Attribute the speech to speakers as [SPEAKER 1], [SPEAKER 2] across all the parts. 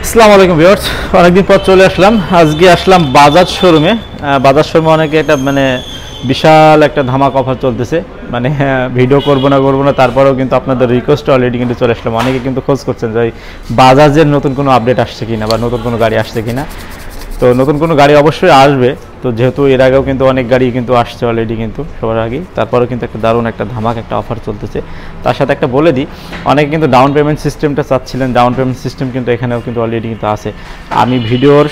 [SPEAKER 1] আসসালামু আলাইকুম ভিউয়ার্স, অনেকদিন পর চলে আসলাম। আজকে আসলাম বাজাজ শোরুমে। বাজাজ শোরুমে অনেকে একটা বিশাল একটা ধামাক অফার চলতেছে। ভিডিও করব না তারপরেও কিন্তু আপনাদের রিকোয়েস্ট অলরেডি কিন্তু চলে আসলাম। অনেকে কিন্তু খোঁজ করছেন যে বাজাজের নতুন কোনো আপডেট আসছে কিনা বা নতুন কোনো গাড়ি আসছে কিনা। তো নতুন কোনো গাড়ি অবশ্যই আসবে। তো যেহেতু এর আগেও কিন্তু অনেক গাড়ি কিন্তু আসছে অলরেডি কিন্তু সবার আগেই, তারপরেও কিন্তু একটা দারুণ একটা ধামাক একটা অফার চলতেছে। তার সাথে একটা বলে দিই, অনেকে কিন্তু ডাউন পেমেন্ট সিস্টেমটা চাচ্ছিলেন। ডাউন পেমেন্ট সিস্টেম কিন্তু এখানেও কিন্তু অলরেডি কিন্তু আছে। আমি ভিডিওর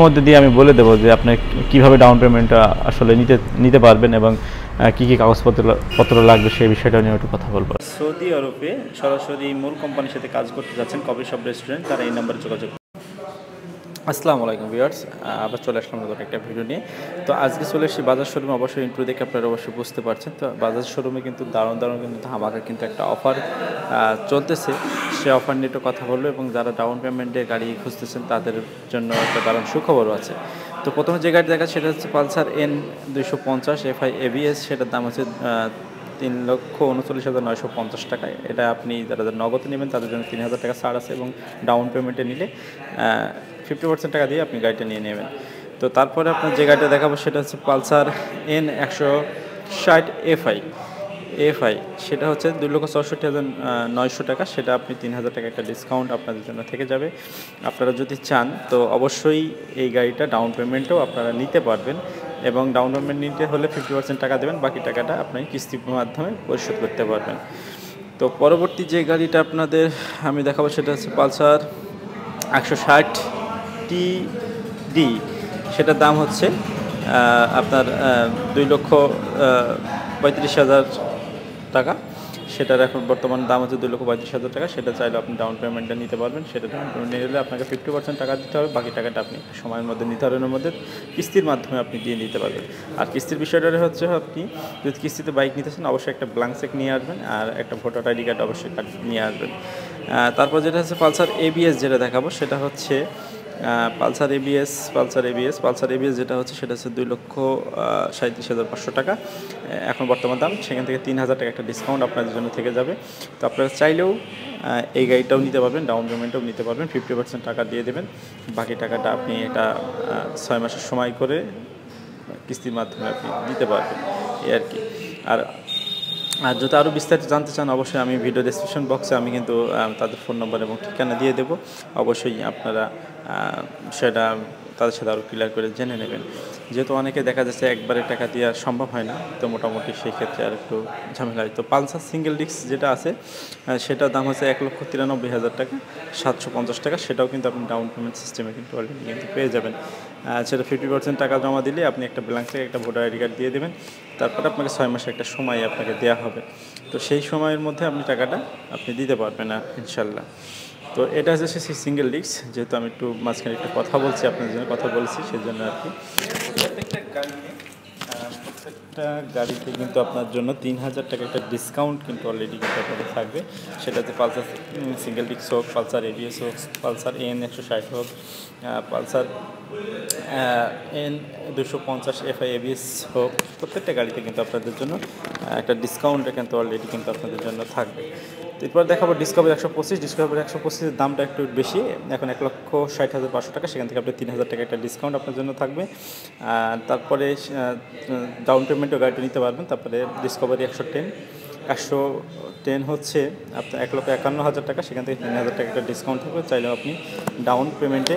[SPEAKER 1] মধ্যে দিয়ে আমি বলে দেবো যে আপনি কীভাবে ডাউন পেমেন্টটা আসলে নিতে পারবেন এবং কী কী কাগজপত্র লাগবে সেই বিষয়টা নিয়ে একটু কথা বলবো। সৌদি আরবে সরাসরি মূল কোম্পানির সাথে কাজ করতে যাচ্ছেন কফি শপ রেস্টুরেন্ট, তারা এই নাম্বারে যোগাযোগ। আসসালামু আলাইকুম ভিউয়ার্স, আবার চলে আসলাম নতুন একটা ভিডিও নিয়ে। তো আজকে চলে এসেছি বাজাজ শোরুমে। অবশ্যই ইন্ট্রো দেখে আপনারা অবশ্যই বুঝতে পারছেন। তো বাজাজ শোরুমে কিন্তু দারুণ কিন্তু ধামাকা কিন্তু একটা অফার চলতেছে। সে অফার নিয়ে একটু কথা বলবো এবং যারা ডাউন পেমেন্টে গাড়ি খুঁজতেছেন তাদের জন্য একটা দারুণ সুখবরও আছে। তো প্রথমে যে গাড়ি দেখা সেটা হচ্ছে পালসার N250 FI ABS। সেটার দাম হচ্ছে 3,39,950 টাকায়। এটা আপনি যারা নগদে নেবেন তাদের জন্য 3,000 টাকা ছাড় আছে এবং ডাউন পেমেন্টে নিলে 50% টাকা দিয়ে আপনি গাড়িটা নিয়ে নেবেন। তো তারপরে আপনার যে গাড়িটা দেখাবো সেটা হচ্ছে পালসার N160 FI। সেটা হচ্ছে 2,64,900 টাকা। সেটা আপনি 3,000 টাকা একটা ডিসকাউন্ট আপনাদের জন্য থেকে যাবে। আপনারা যদি চান তো অবশ্যই এই গাড়িটা ডাউন পেমেন্টও আপনারা নিতে পারবেন এবং ডাউন পেমেন্ট নিতে হলে 50% টাকা দেবেন, বাকি টাকাটা আপনি কিস্তির মাধ্যমে পরিশোধ করতে পারবেন। তো পরবর্তী যে গাড়িটা আপনাদের আমি দেখাবো সেটা হচ্ছে পালসার 160 TD। সেটার দাম হচ্ছে আপনার 2,35,000 টাকা। সেটার এখন বর্তমান দাম হচ্ছে 2,35,000 টাকা। সেটা চাইলে আপনি ডাউন পেমেন্টটা নিতে পারবেন। সেটা ডাউন পেমেন্ট নিলে আপনাকে 50% টাকা দিতে হবে, বাকি টাকাটা আপনি সময়ের মধ্যে নির্ধারণের মধ্যে কিস্তির মাধ্যমে আপনি দিয়ে নিতে পারবেন। আর কিস্তির বিষয়টা হচ্ছে আপনি যদি কিস্তিতে বাইক নিতে চান অবশ্যই একটা ব্ল্যাঙ্ক চেক নিয়ে আসবেন আর একটা ভোটার আইডি কার্ড অবশ্যই নিয়ে আসবেন। তারপর যেটা হচ্ছে পালসার ABS যেটা দেখাবো সেটা হচ্ছে পালসার ABS যেটা হচ্ছে সেটা হচ্ছে 2,37,500 টাকা এখন বর্তমান দাম। সেখান থেকে 3,000 টাকা একটা ডিসকাউন্ট আপনাদের জন্য থেকে যাবে। তো আপনারা চাইলেও এই গাড়িটাও নিতে পারবেন, ডাউন পেমেন্টও নিতে পারবেন। 50% টাকা দিয়ে দেবেন, বাকি টাকাটা আপনি এটা 6 মাসের সময় করে কিস্তির মাধ্যমে আপনি দিতে পারবেন, এই আর কি। আর যদি আরও বিস্তারিত জানতে চান অবশ্যই আমি ভিডিও ডেসক্রিপশন বক্সে আমি কিন্তু তাদের ফোন নম্বর এবং ঠিকানা দিয়ে দেবো। অবশ্যই আপনারা সেটা তাদের সাথে আরও ক্লিয়ার করে জেনে নেবেন। যেহেতু অনেকে দেখা যাচ্ছে একবারে টাকা দেওয়া সম্ভব হয় না, তো মোটামুটি সেই ক্ষেত্রে আর একটু ঝামেলা হয়। তো পালসার সিঙ্গেল ডিস্ক যেটা আছে সেটার দাম হচ্ছে 1,93,000 টাকা, 750 টাকা। সেটাও কিন্তু আপনি ডাউন পেমেন্ট সিস্টেমে কিন্তু অলরেডি কিন্তু পেয়ে যাবেন। সেটা 50% টাকা জমা দিলে আপনি একটা ব্ল্যাঙ্ক চেক একটা ভোটার আইডি কার্ড দিয়ে দেবেন। তারপরে আপনাকে 6 মাসের একটা সময় আপনাকে দেওয়া হবে। তো সেই সময়ের মধ্যে আপনি টাকাটা আপনি দিতে পারবেন না ইনশাল্লাহ। তো এটা হচ্ছে সেই সিঙ্গেল ডিস্ক। যেহেতু আমি একটু মাঝখানে একটা কথা বলছি আপনাদের জন্য কথা বলছি সেই জন্য আর কি। প্রত্যেকটা গাড়িতে কিন্তু আপনার জন্য 3,000 টাকা একটা ডিসকাউন্ট কিন্তু অলরেডি কিন্তু আপনাদের থাকবে। সেটাতে পালসার সিঙ্গেল ডিস্ক হোক, পালসার ABS হোক, পালসার N160 হোক, পালসার N250 FI ABS হোক, প্রত্যেকটা গাড়িতে কিন্তু আপনাদের জন্য একটা ডিসকাউন্ট কিন্তু অলরেডি কিন্তু আপনাদের জন্য থাকবে। এরপর দেখাবো ডিসকভারি 125 দামটা একটু বেশি, এখন 1,60,500 টাকা। সেখান থেকে আপনি 3,000 টাকা একটা ডিসকাউন্ট আপনার জন্য থাকবে। তারপরে ডাউন পেমেন্টও গাড়িটা নিতে পারবেন। তারপরে ডিসকভারি 110 হচ্ছে আপনার 1,51,000 টাকা। সেখান থেকে 3,000 টাকা একটা ডিসকাউন্ট থাকবে। চাইলেও আপনি ডাউন পেমেন্টে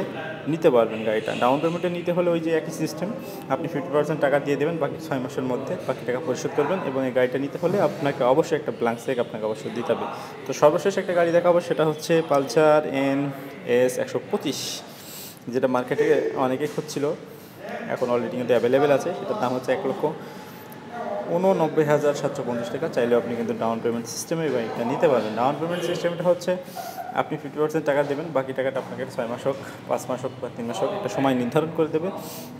[SPEAKER 1] নিতে পারবেন গাড়িটা। ডাউন পেমেন্টে নিতে হলে ওই যে একই সিস্টেম, আপনি 50% টাকা দিয়ে দেবেন, বাকি 6 মাসের মধ্যে বাকি টাকা পরিশোধ করবেন। এবং এই গাড়িটা নিতে হলে আপনাকে অবশ্যই একটা ব্ল্যাঙ্ক চেক আপনাকে অবশ্যই দিতে হবে। তো সর্বশেষ একটা গাড়ি দেখাবো সেটা হচ্ছে পালসার NS125, যেটা মার্কেটে অনেকেই খুঁজছিল, এখন অলরেডি কিন্তু অ্যাভেলেবেল আছে। সেটার দাম হচ্ছে 1,89,750 টাকা। চাইলে আপনি কিন্তু ডাউন পেমেন্ট সিস্টেমে এই বাইকটা নিতে পারবেন। ডাউন পেমেন্ট সিস্টেমটা হচ্ছে আপনি 50% টাকা দেবেন, বাকি টাকাটা আপনাকে 6 মাস হোক, 5 মাস হোক বা 3 মাস হোক একটা সময় নির্ধারণ করে দেবে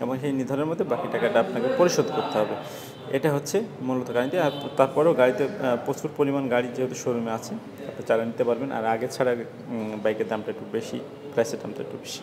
[SPEAKER 1] এবং সেই নির্ধারণের মধ্যে বাকি টাকাটা আপনাকে পরিশোধ করতে হবে। এটা হচ্ছে মূলত গাড়িতে। আর তারপরেও গাড়িতে প্রচুর পরিমাণ গাড়ি যেহেতু শোরুমে আছে আপনি চালিয়ে নিতে পারবেন। আর আগে ছাড়া বাইকের দামটা একটু বেশি, প্রাইসের দামটা একটু বেশি।